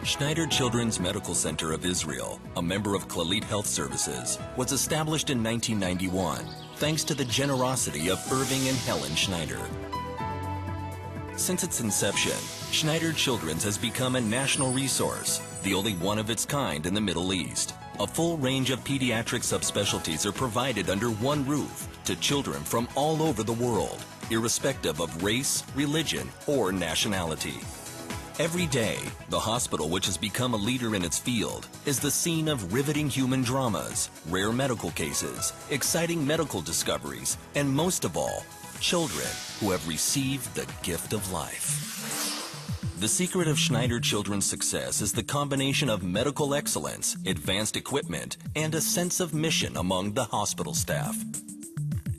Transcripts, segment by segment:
Schneider Children's Medical Center of Israel, a member of Clalit Health Services, was established in 1991 thanks to the generosity of Irving and Helen Schneider. Since its inception, Schneider Children's has become a national resource, the only one of its kind in the Middle East. A full range of pediatric subspecialties are provided under one roof to children from all over the world, irrespective of race, religion, or nationality. Every day, the hospital, which has become a leader in its field, is the scene of riveting human dramas, rare medical cases, exciting medical discoveries, and most of all, children who have received the gift of life. The secret of Schneider Children's success is the combination of medical excellence, advanced equipment, and a sense of mission among the hospital staff.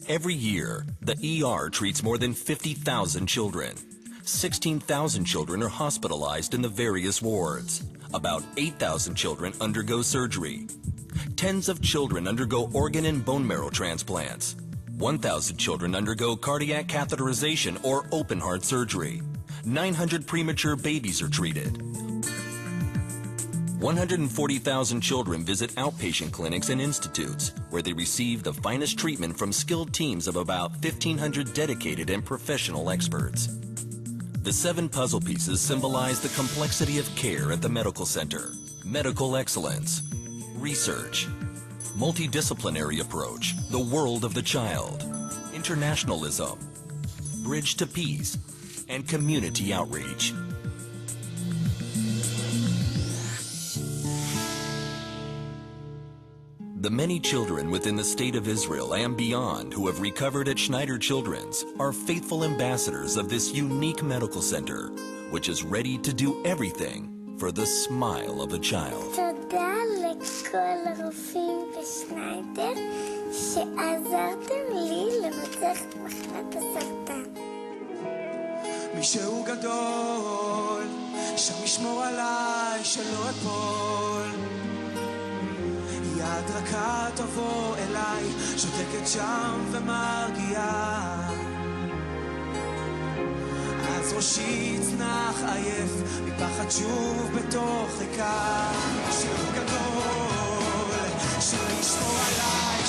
Every year, the ER treats more than 50,000 children. 16,000 children are hospitalized in the various wards. About 8,000 children undergo surgery. Tens of children undergo organ and bone marrow transplants. 1,000 children undergo cardiac catheterization or open heart surgery. 900 premature babies are treated. 140,000 children visit outpatient clinics and institutes, where they receive the finest treatment from skilled teams of about 1,500 dedicated and professional experts. The 7 puzzle pieces symbolize the complexity of care at the medical center: medical excellence, research, multidisciplinary approach, the world of the child, internationalism, bridge to peace, and community outreach. The many children within the state of Israel and beyond who have recovered at Schneider Children's are faithful ambassadors of this unique medical center, which is ready to do everything for the smile of a child. תודה לכל הרופאים בשניידר שעזרתם לי לנצח את מחלת הסרטן. מישהו גדול שם ישמור עליי שלא אפול. יד רכה תבוא אליי, שותקת שם ומרגיעה. אז ראשי יצנח עייף, מפחד שוב בתוך ריקה. מישהו גדול שישמור עליי